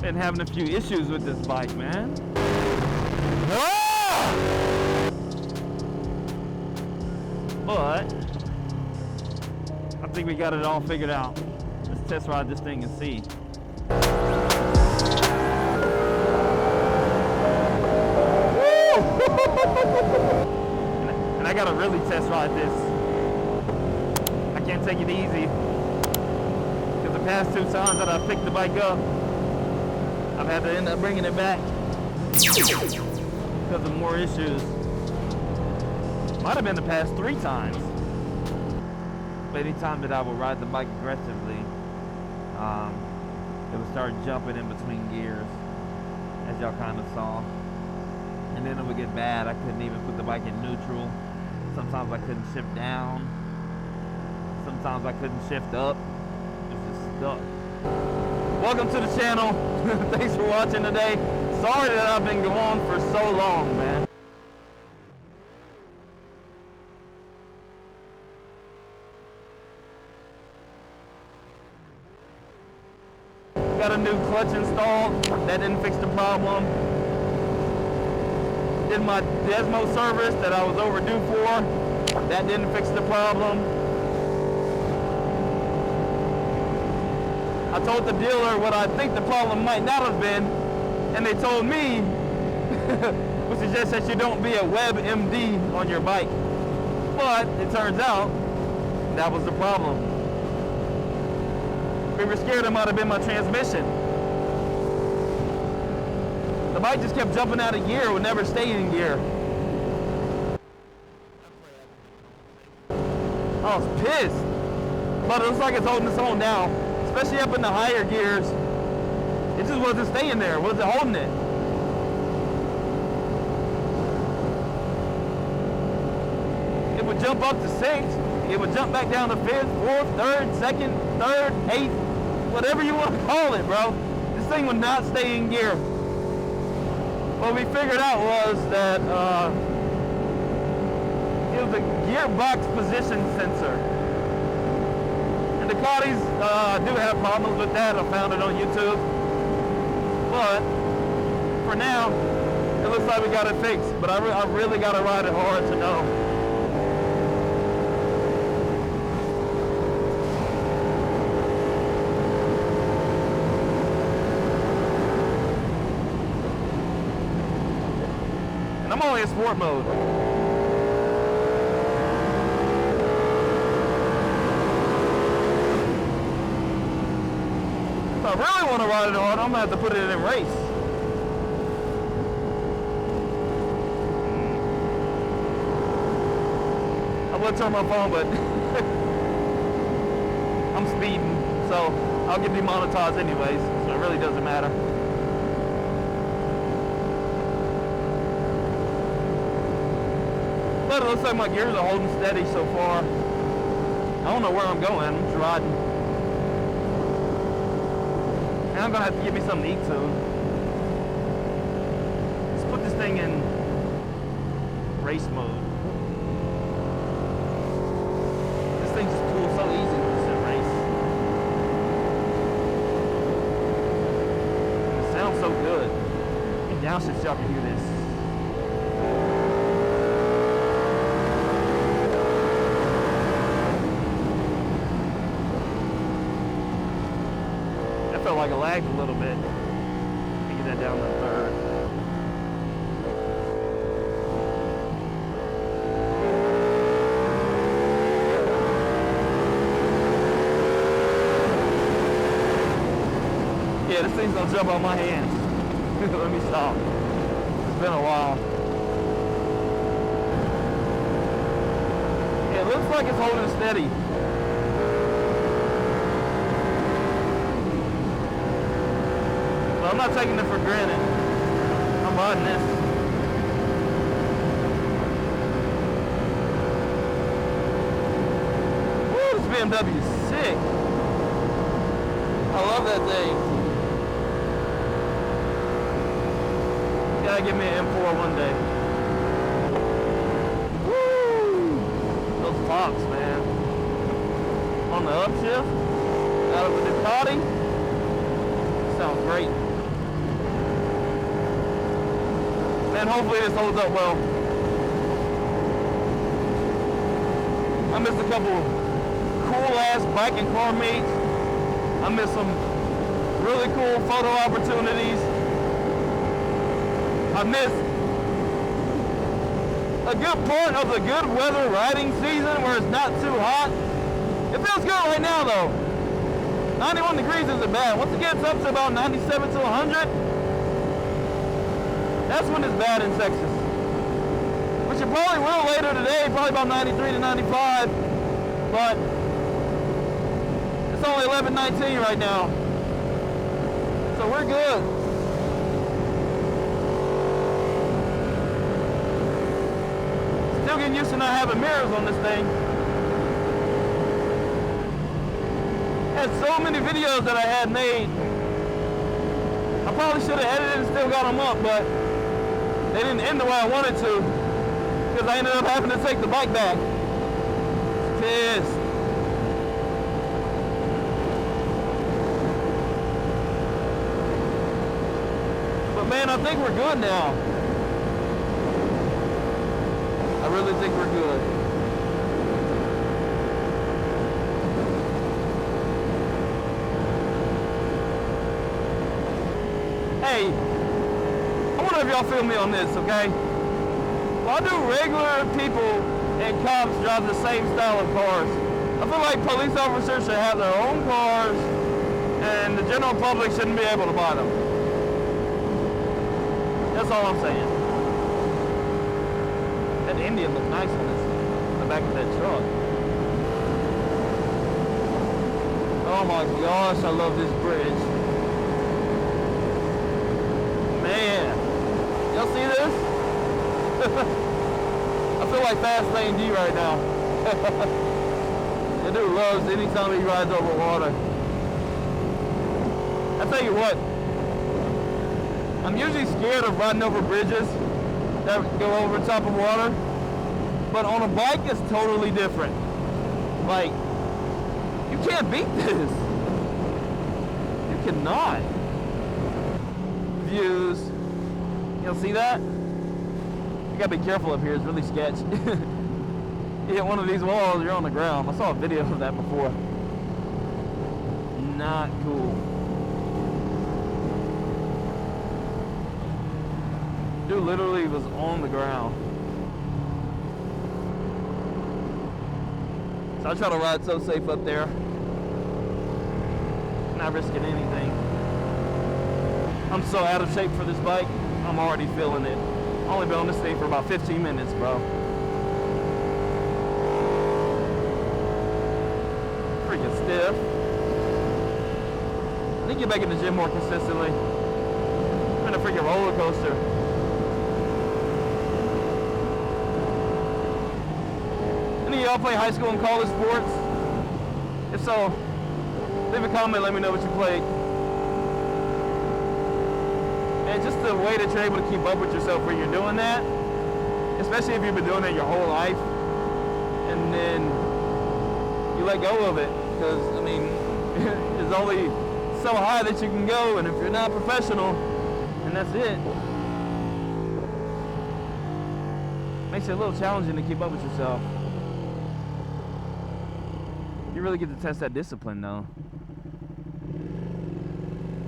Been having a few issues with this bike, man. Ah! But I think we got it all figured out. Let's test ride this thing and see. And I gotta really test ride this. I can't take it easy. Because the past 2 times that I picked the bike up, I've had to end up bringing it back because of more issues. Might have been the past 3 times. But anytime that I would ride the bike aggressively, it would start jumping in between gears, as y'all kind of saw. And then it would get bad. I couldn't even put the bike in neutral. Sometimes I couldn't shift down. Sometimes I couldn't shift up. It was just stuck. Welcome to the channel. Thanks for watching today. Sorry that I've been gone for so long, man. Got a new clutch installed. That didn't fix the problem. Did my Desmo service that I was overdue for. That didn't fix the problem. I told the dealer what I think the problem might not have been, and they told me, which suggests that you don't be a WebMD on your bike. But it turns out that was the problem. We were scared it might have been my transmission. The bike just kept jumping out of gear, it would never stay in gear. I was pissed, but it looks like it's holding its own now, especially up in the higher gears. It just wasn't staying there, it wasn't holding it. It would jump up to 6, it would jump back down to 5th, 4th, 3rd, 2nd, 3rd, 8th, whatever you want to call it, bro. This thing would not stay in gear. What we figured out was that it was a gearbox position sensor. And Ducatis do have problems with that. I found it on YouTube. But for now, it looks like we got it fixed. But I really got to ride it hard to know. I'm only in sport mode. If I really want to ride it hard, I'm going to have to put it in race. I would turn my phone, but I'm speeding, so I'll get demonetized anyways, so it really doesn't matter. But it looks like my gears are holding steady so far. I don't know where I'm going, I'm just riding. And I'm gonna have to give me something to eat soon. Let's put this thing in race mode. This thing just pulls so easy when it's in race. It sounds so good. And down so y'all can hear this. Felt like it lagged a little bit. Get that down to 3rd. Yeah, this thing's gonna jump on my hands. Let me stop. It's been a while. Yeah, it looks like it's holding steady. I'm not taking it for granted. I'm riding this. Woo, this BMW is sick. I love that thing. Gotta give me an M4 one day. Woo! Those pops, man. On the upshift, out of the Ducati. Sounds great. And hopefully this holds up well. I missed a couple cool ass bike and car meets. I missed some really cool photo opportunities. I missed a good part of the good weather riding season where it's not too hot. It feels good right now though. 91 degrees isn't bad. Once it gets up to about 97 to 100, that's when it's bad in Texas. Which it probably will later today, probably about 93 to 95. But it's only 11:19 right now. So we're good. Still getting used to not having mirrors on this thing. Had so many videos that I had made. I probably should have edited and still got them up, but they didn't end the way I wanted to because I ended up having to take the bike back. Pissed. But man, I think we're good now. I really think we're good. Hey, I wonder if y'all feel me on this, okay? Why do regular people and cops drive the same style of cars? I feel like police officers should have their own cars and the general public shouldn't be able to buy them. That's all I'm saying. That Indian looked nice on the back of that truck. Oh my gosh, I love this bridge. Man, y'all see this? I feel like Fast Lane D right now. The dude loves anytime he rides over water. I tell you what, I'm usually scared of riding over bridges that go over top of water, but on a bike it's totally different. Like, you can't beat this. You cannot. Views. You'll see that? You gotta be careful up here, it's really sketch. You hit one of these walls, you're on the ground. I saw a video of that before. Not cool. Dude literally was on the ground. So I try to ride so safe up there. Not risking anything. I'm so out of shape for this bike. I'm already feeling it. I've only been on this thing for about 15 minutes, bro. Freaking stiff. I need to get back in the gym more consistently. I'm in a freaking roller coaster. Any of y'all play high school and college sports? If so, leave a comment, let me know what you played. And just the way that you're able to keep up with yourself when you're doing that, especially if you've been doing it your whole life, and then you let go of it, because, I mean, it's only so high that you can go, and if you're not professional, and that's it. Makes it a little challenging to keep up with yourself. You really get to test that discipline, though.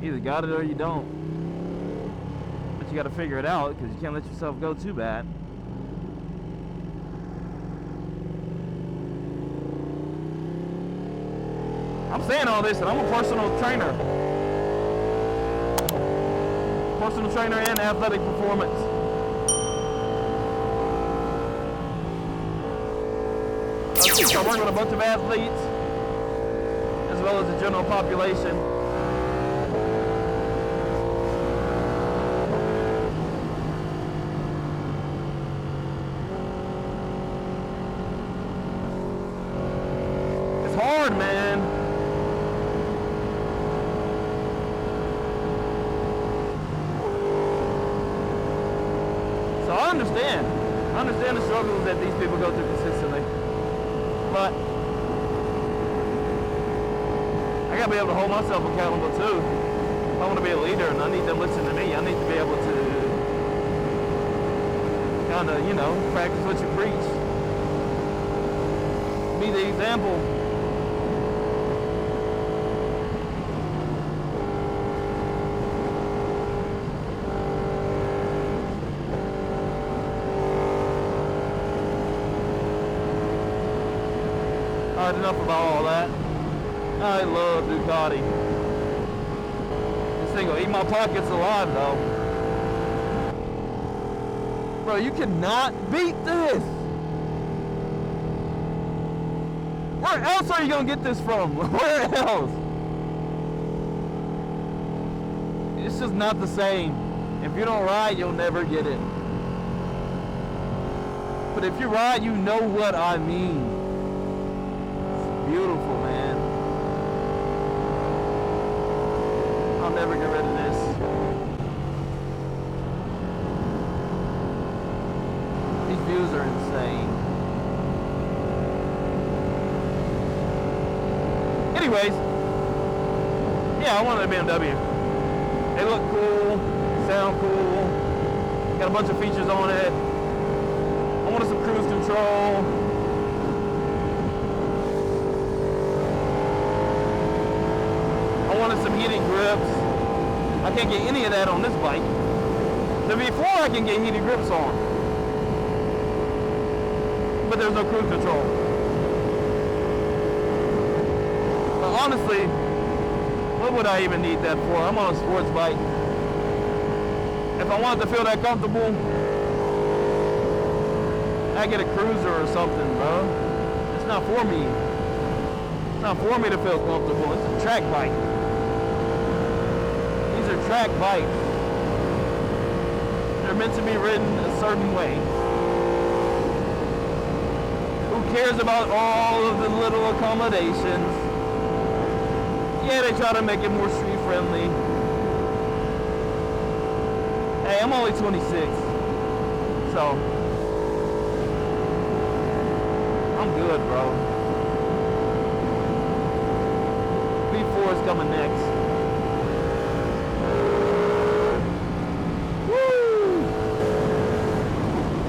You either got it or you don't. You got to figure it out because you can't let yourself go too bad. I'm saying all this and I'm a personal trainer. Personal trainer and athletic performance. I work with a bunch of athletes as well as the general population. Hard, man. So I understand the struggles that these people go through consistently, but I gotta be able to hold myself accountable too. If I want to be a leader and I need them listening to me, I need to be able to Kind of, you know, practice what you preach. Be the example. Alright, enough about all that. I love Ducati. This thing will eat my pockets alive though. Bro, you cannot beat this. Where else are you gonna get this from? Where else? It's just not the same. If you don't ride, you'll never get it. But if you ride, you know what I mean. It's beautiful, man. I'll never get rid of this. These views are insane. Anyways, yeah, I wanted a BMW. They look cool, sound cool, got a bunch of features on it. I wanted some cruise control. I wanted some heated grips. I can't get any of that on this bike. The V4 I can get heated grips on, but there's no cruise control. Honestly, what would I even need that for? I'm on a sports bike. If I wanted to feel that comfortable, I get a cruiser or something, bro. It's not for me. It's not for me to feel comfortable. It's a track bike. These are track bikes. They're meant to be ridden a certain way. Who cares about all of the little accommodations? Yeah, they try to make it more street friendly. Hey, I'm only 26, so I'm good, bro. V4 is coming next. Woo!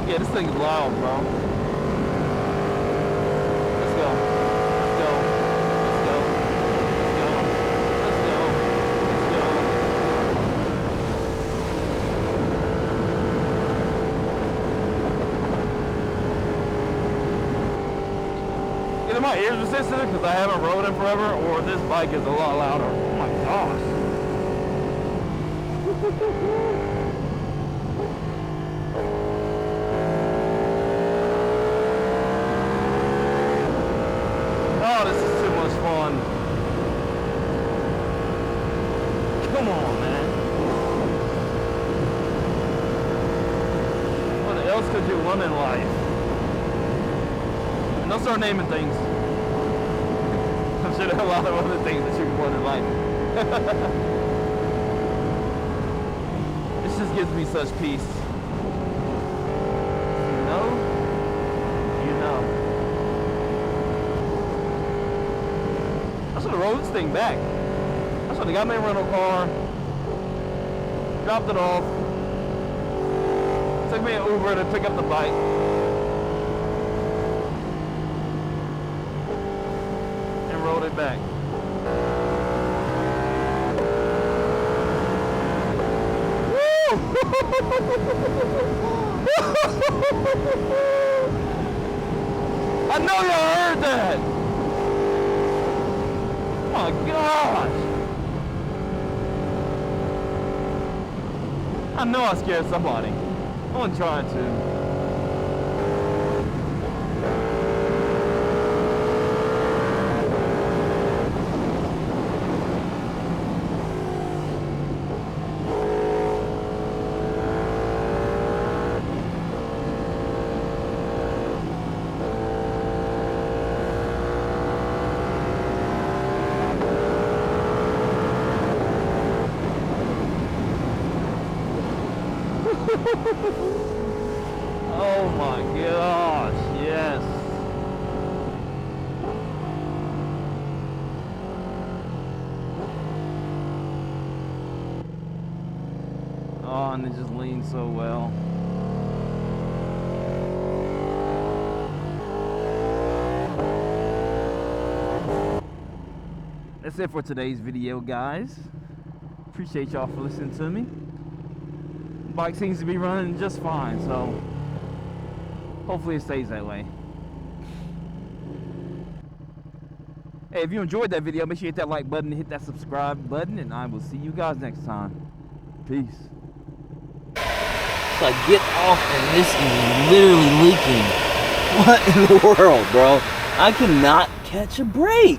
Yeah, this thing is loud, bro. Let's go. Let's go. Let's go. Either my ears are sensitive because I haven't rode it forever, or this bike is a lot louder. Oh my gosh. Oh, this is too much fun. Come on, man. What else could you want in life? And don't start naming things. I'm sure there are a lot of other things that you can want in life. This just gives me such peace. You know? You know. I should have rolled this thing back. I should have got me a rental car, dropped it off, took me an Uber to pick up the bike. Rolled it back. Woo! I know y'all heard that. Oh my gosh. I know I scared somebody. I wasn't trying to. Oh my gosh, yes. Oh, and it just leans so well. that's it for today's video, guys. Appreciate y'all for listening to me. Bike seems to be running just fine, so hopefully it stays that way. Hey, if you enjoyed that video, make sure you hit that like button and hit that subscribe button, and I will see you guys next time. Peace. So I get off and this is literally leaking. What in the world, bro? I cannot catch a break.